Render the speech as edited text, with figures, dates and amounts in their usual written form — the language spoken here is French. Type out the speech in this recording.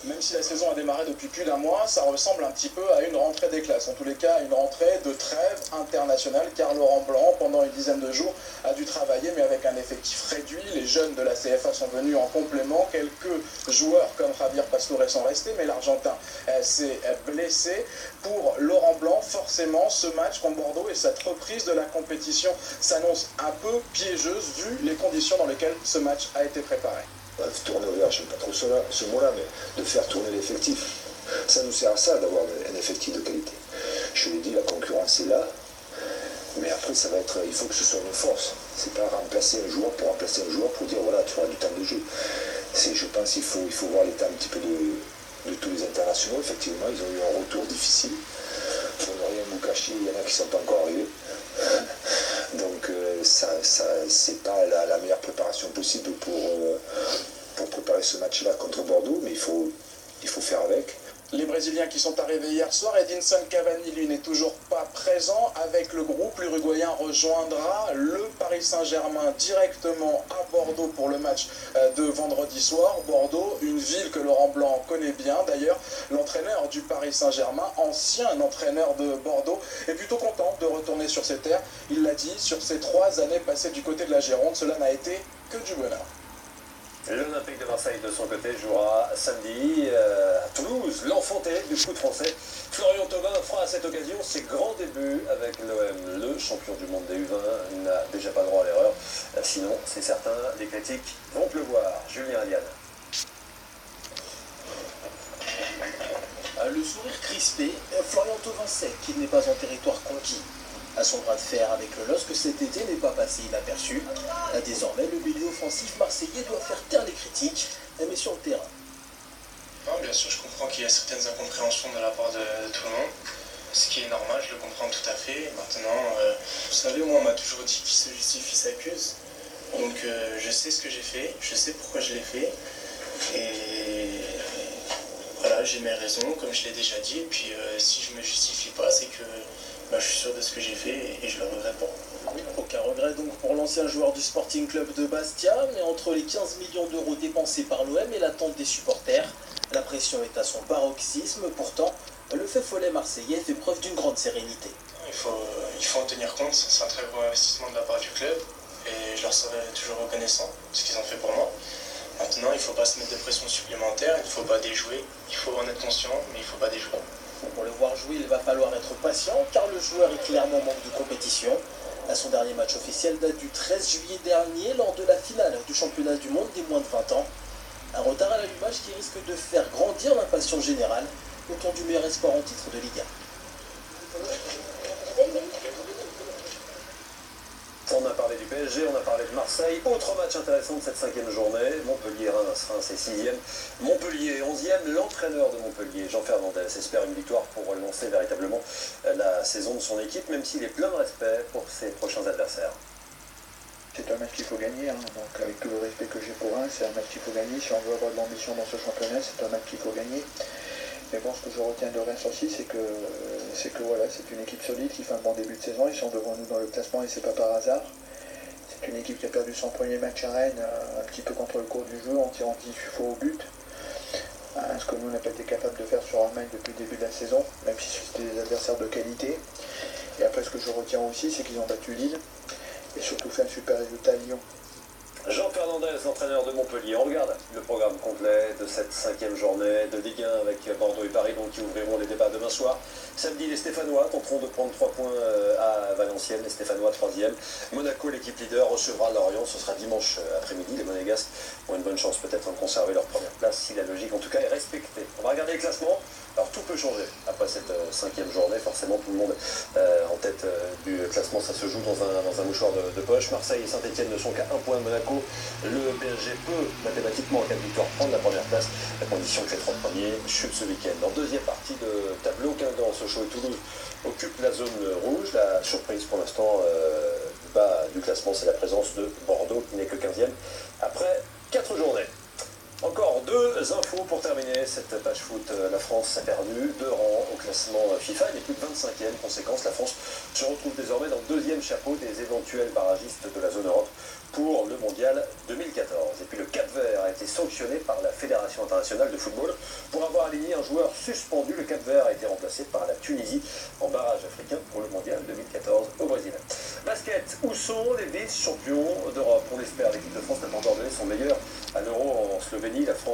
Même si la saison a démarré depuis plus d'un mois, ça ressemble un petit peu à une rentrée des classes. En tous les cas, une rentrée de trêve internationale, car Laurent Blanc, pendant une dizaine de jours, a dû travailler, mais avec un effectif réduit. Les jeunes de la CFA sont venus en complément. Quelques joueurs comme Javier Pastore sont restés, mais l'Argentin s'est blessé. Pour Laurent Blanc, forcément, ce match contre Bordeaux et cette reprise de la compétition s'annonce un peu piégeuse, vu les conditions dans lesquelles ce match a été préparé. Tourner au vert, je n'aime pas trop ce mot-là, mais de faire tourner l'effectif. Ça nous sert à ça d'avoir un effectif de qualité. Je l'ai dit, la concurrence est là, mais après ça va être, il faut que ce soit une force. C'est pas remplacer un joueur pour dire voilà, tu auras du temps de jeu. Je pense qu'il faut voir l'état un petit peu de tous les internationaux. Effectivement, ils ont eu un retour difficile. Pour ne rien vous cacher, il y en a qui ne sont pas encore arrivés. Donc c'est pas la meilleure préparation possible pour préparer ce match-là contre Bordeaux, mais il faut faire avec. Les Brésiliens qui sont arrivés hier soir, Edinson Cavani, lui, n'est toujours pas présent avec le groupe. L'Uruguayen rejoindra le Paris Saint-Germain directement à Bordeaux pour le match de vendredi soir. Bordeaux, une ville que Laurent Blanc connaît bien. D'ailleurs, l'entraîneur du Paris Saint-Germain, ancien entraîneur de Bordeaux, est plutôt content de retourner sur ses terres. Il l'a dit, sur ces 3 années passées du côté de la Gironde, cela n'a été que du bonheur. L'Olympique de Marseille, de son côté, jouera samedi à Toulouse, l'enfant terrible du foot français. Florian Thauvin fera à cette occasion ses grands débuts avec l'OM. Le champion du monde des U20 n'a déjà pas droit à l'erreur. Sinon, c'est certain, les critiques vont pleuvoir. Julien Aliane. Le sourire crispé, Florian Thauvin sait qu'il n'est pas en territoire conquis. À son bras de fer avec le LOSC, cet été n'est pas passé inaperçu. Désormais, le milieu offensif marseillais doit faire taire les critiques, mais sur le terrain. Non, bien sûr, je comprends qu'il y a certaines incompréhensions de la part de tout le monde, ce qui est normal, je le comprends tout à fait. Maintenant, vous savez, moi, on m'a toujours dit qu'il se justifie s'accuse. Donc, je sais ce que j'ai fait, je sais pourquoi je l'ai fait. Et voilà, j'ai mes raisons, comme je l'ai déjà dit. Et puis, si je me justifie pas, c'est que je suis sûr de ce que j'ai fait et je le regrette pas. Aucun regret donc pour l'ancien joueur du Sporting Club de Bastia, mais entre les 15 millions d'euros dépensés par l'OM et l'attente des supporters, la pression est à son paroxysme. Pourtant, le fait follet marseillais fait preuve d'une grande sérénité. Il faut en tenir compte, c'est un très gros investissement de la part du club et je leur serai toujours reconnaissant de ce qu'ils ont fait pour moi. Maintenant, il ne faut pas se mettre de pression supplémentaire, il ne faut pas déjouer, il faut en être conscient, mais il ne faut pas déjouer. Pour le voir jouer, il va falloir être patient, car le joueur est clairement en manque de compétition. Son dernier match officiel date du 13 juillet dernier, lors de la finale du championnat du monde des moins de 20 ans. Un retard à l'allumage qui risque de faire grandir l'impatience générale autour du meilleur espoir en titre de Ligue 1. On a parlé du PSG, on a parlé de Marseille. Autre match intéressant de cette 5e journée. Montpellier-Reims est 6e. Montpellier 11e. L'entraîneur de Montpellier, Jean Fernandez, espère une victoire pour lancer véritablement la saison de son équipe, même s'il est plein de respect pour ses prochains adversaires. C'est un match qu'il faut gagner, donc avec tout le respect que j'ai pour c'est un match qu'il faut gagner. Si on veut avoir de l'ambition dans ce championnat, c'est un match qu'il faut gagner. Mais bon, ce que je retiens de Reims aussi, c'est que voilà, c'est une équipe solide qui fait un bon début de saison. Ils sont devant nous dans le classement et c'est pas par hasard. C'est une équipe qui a perdu son premier match à Rennes, un petit peu contre le cours du jeu, en tirant 18 fois au but. Ce que nous, on n'a pas été capable de faire sur un match depuis le début de la saison, même si c'était des adversaires de qualité. Et après, ce que je retiens aussi, c'est qu'ils ont battu Lille et surtout fait un super résultat à Lyon. Jean Fernandez, entraîneur de Montpellier. On regarde le programme complet de cette 5e journée de Ligue 1 avec Bordeaux et Paris donc, qui ouvriront les débats demain soir. Samedi, les Stéphanois tenteront de prendre 3 points à Valenciennes, les Stéphanois 3e. Monaco, l'équipe leader, recevra Lorient. Ce sera dimanche après-midi. Les Monégasques ont une bonne chance peut-être de conserver leur première place si la logique en tout cas est respectée. On va regarder les classements. Alors tout peut changer après cette 5e journée. Forcément, tout le monde en tête du classement, ça se joue dans un mouchoir de poche. Marseille et Saint-Etienne ne sont qu'à 1 point. Monaco, le PSG peut mathématiquement en cas de victoire prendre la première place, à condition que les 3 premiers chutent ce week-end. En deuxième partie de tableau, Guingamp, Sochaux et Toulouse occupent la zone rouge. La surprise pour l'instant du bas du classement, c'est la présence de Bordeaux qui n'est que 15e après 4 journées. Encore deux infos pour terminer cette page foot. La France a perdu 2 rangs au classement FIFA, elle n'est plus de 25e. Conséquence, la France se retrouve désormais dans le 2e chapeau des éventuels barragistes de la zone Europe pour le mondial 2014. Et puis le Cap-Vert a été sanctionné par la Fédération internationale de football pour avoir aligné un joueur suspendu. Le Cap-Vert a été remplacé par la Tunisie en barrage africain pour le mondial 2014 au Brésil. Basket, où sont les vice-champions d'Europe? On l'espère, l'équipe de France n'a pas encore donné son meilleur à l'Euro en Slovénie. La France